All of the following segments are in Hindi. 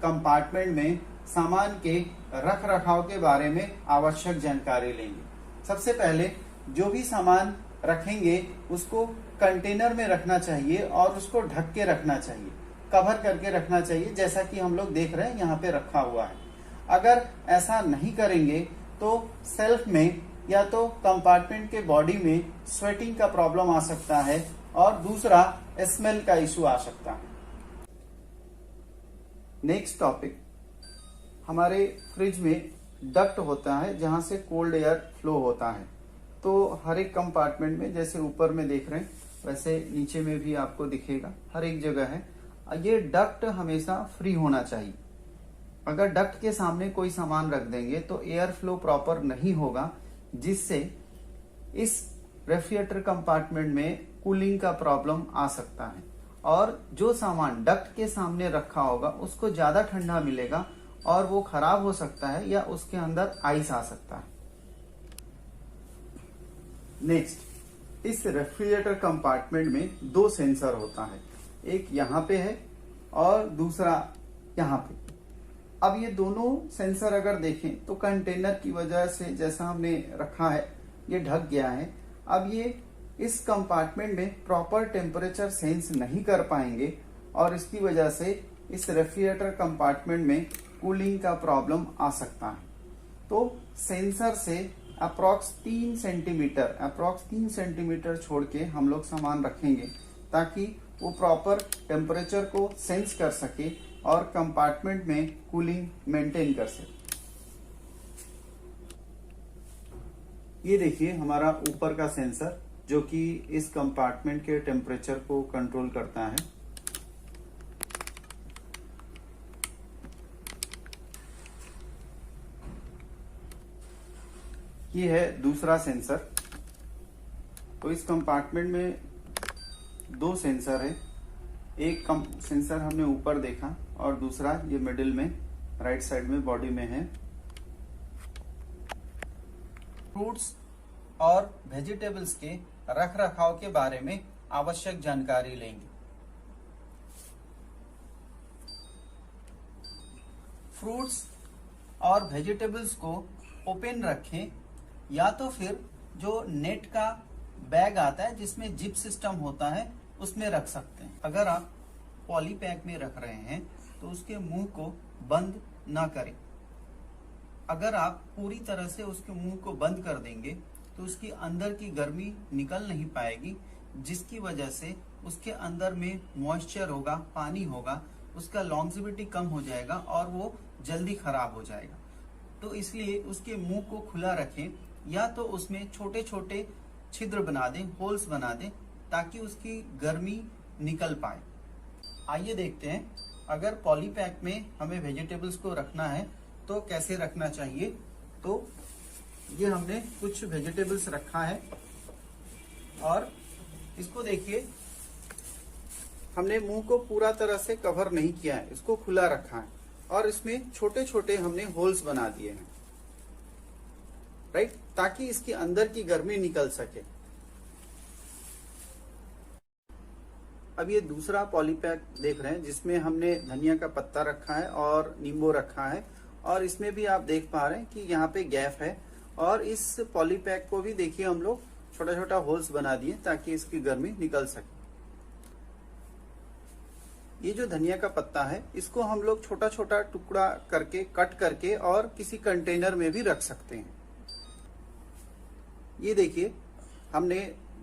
कंपार्टमेंट में सामान के रख रखाव के बारे में आवश्यक जानकारी लेंगे। सबसे पहले जो भी सामान रखेंगे उसको कंटेनर में रखना चाहिए और उसको ढक के रखना चाहिए, कवर करके रखना चाहिए, जैसा कि हम लोग देख रहे हैं यहाँ पे रखा हुआ है। अगर ऐसा नहीं करेंगे तो सेल्फ में या तो कंपार्टमेंट के बॉडी में स्वेटिंग का प्रॉब्लम आ सकता है और दूसरा स्मेल का इशू आ सकता है। नेक्स्ट टॉपिक, हमारे फ्रिज में डक्ट होता है जहां से कोल्ड एयर फ्लो होता है। तो हर एक कंपार्टमेंट में जैसे ऊपर में देख रहे हैं वैसे नीचे में भी आपको दिखेगा, हर एक जगह है। ये डक्ट हमेशा फ्री होना चाहिए। अगर डक्ट के सामने कोई सामान रख देंगे तो एयर फ्लो प्रॉपर नहीं होगा, जिससे इस रेफ्रिजरेटर कंपार्टमेंट में कूलिंग का प्रॉब्लम आ सकता है और जो सामान डक्ट के सामने रखा होगा उसको ज्यादा ठंडा मिलेगा और वो खराब हो सकता है या उसके अंदर आइस आ सकता है। नेक्स्ट, इस रेफ्रिजरेटर कंपार्टमेंट में दो सेंसर होता है, एक यहाँ पे है और दूसरा यहाँ पे। अब ये दोनों सेंसर अगर देखें तो कंटेनर की वजह से जैसा हमने रखा है ये ढक गया है। अब ये इस कंपार्टमेंट में प्रॉपर टेम्परेचर सेंस नहीं कर पाएंगे और इसकी वजह से इस रेफ्रिजरेटर कंपार्टमेंट में कूलिंग का प्रॉब्लम आ सकता है। तो सेंसर से अप्रॉक्स 3 सेंटीमीटर छोड़ के हम लोग सामान रखेंगे ताकि वो प्रॉपर टेम्परेचर को सेंस कर सके और कंपार्टमेंट में कूलिंग मेंटेन कर सके। ये देखिए हमारा ऊपर का सेंसर जो कि इस कंपार्टमेंट के टेम्परेचर को कंट्रोल करता है। ये है दूसरा सेंसर। तो इस कंपार्टमेंट में दो सेंसर है, एक सेंसर हमने ऊपर देखा और दूसरा ये मिडिल में राइट साइड में बॉडी में है। फ्रूट्स और वेजिटेबल्स के रख रखाव के बारे में आवश्यक जानकारी लेंगे। फ्रूट्स और वेजिटेबल्स को ओपन रखें या तो फिर जो नेट का बैग आता है जिसमें जिप सिस्टम होता है उसमें रख सकते हैं। अगर आप पॉली पैक में रख रहे हैं तो उसके मुंह को बंद ना करें। अगर आप पूरी तरह से उसके मुंह को बंद कर देंगे तो उसकी अंदर की गर्मी निकल नहीं पाएगी, जिसकी वजह से उसके अंदर में मॉइस्चर होगा, पानी होगा, उसका लॉन्जिविटी कम हो जाएगा और वो जल्दी खराब हो जाएगा। तो इसलिए उसके मुंह को खुला रखें या तो उसमें छोटे छोटे छिद्र बना दें, होल्स बना दें ताकि उसकी गर्मी निकल पाए। आइए देखते हैं अगर पॉलीपैक में हमें वेजिटेबल्स को रखना है तो कैसे रखना चाहिए। तो ये हमने कुछ वेजिटेबल्स रखा है और इसको देखिए हमने मुंह को पूरा तरह से कवर नहीं किया है, इसको खुला रखा है और इसमें छोटे छोटे हमने होल्स बना दिए हैं, राइट, ताकि इसके अंदर की गर्मी निकल सके। अब ये दूसरा पॉलीपैक देख रहे हैं जिसमें हमने धनिया का पत्ता रखा है और नींबू रखा है और इसमें भी आप देख पा रहे हैं कि यहाँ पे गैप है और इस पॉलीपैक को भी देखिए हम लोग छोटा छोटा होल्स बना दिए ताकि इसकी गर्मी निकल सके। ये जो धनिया का पत्ता है इसको हम लोग छोटा छोटा टुकड़ा करके कट करके और किसी कंटेनर में भी रख सकते हैं। ये देखिए हमने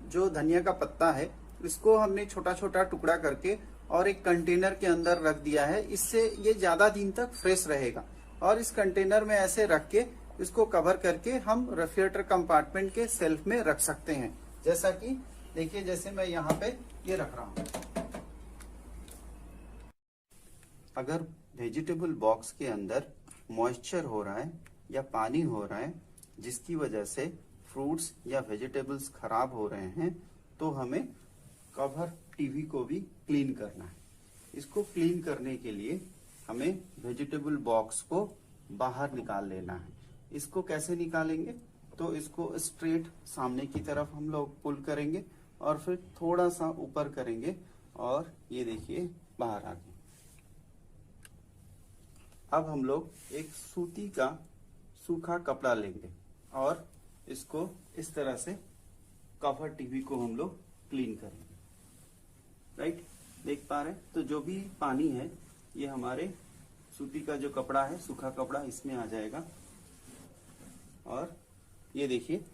जो धनिया का पत्ता है इसको हमने छोटा छोटा टुकड़ा करके और एक कंटेनर के अंदर रख दिया है। इससे ये ज्यादा दिन तक फ्रेश रहेगा और इस कंटेनर में ऐसे रख के इसको कवर करके हम रेफ्रिजरेटर कंपार्टमेंट के सेल्फ में रख सकते हैं। जैसा कि देखिए जैसे मैं यहाँ पे ये रख रहा हूँ। अगर वेजिटेबल बॉक्स के अंदर मॉइस्चर हो रहा है या पानी हो रहा है जिसकी वजह से फ्रूट्स या वेजिटेबल्स खराब हो रहे हैं तो हमें कवर टीवी को भी क्लीन करना है। इसको क्लीन करने के लिए हमें वेजिटेबल बॉक्स को बाहर निकाल लेना है। इसको कैसे निकालेंगे तो इसको स्ट्रेट सामने की तरफ हम लोग पुल करेंगे और फिर थोड़ा सा ऊपर करेंगे और ये देखिए बाहर आ गया। अब हम लोग एक सूती का सूखा कपड़ा लेंगे और इसको इस तरह से कवर टीवी को हम लोग क्लीन करेंगे। राइट, देख पा रहे हैं? तो जो भी पानी है ये हमारे सूती का जो कपड़ा है, सूखा कपड़ा, इसमें आ जाएगा। और ये देखिए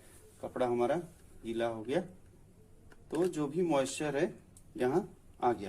कपड़ा हमारा गीला हो गया, तो जो भी मॉइस्चर है यहाँ आ गया।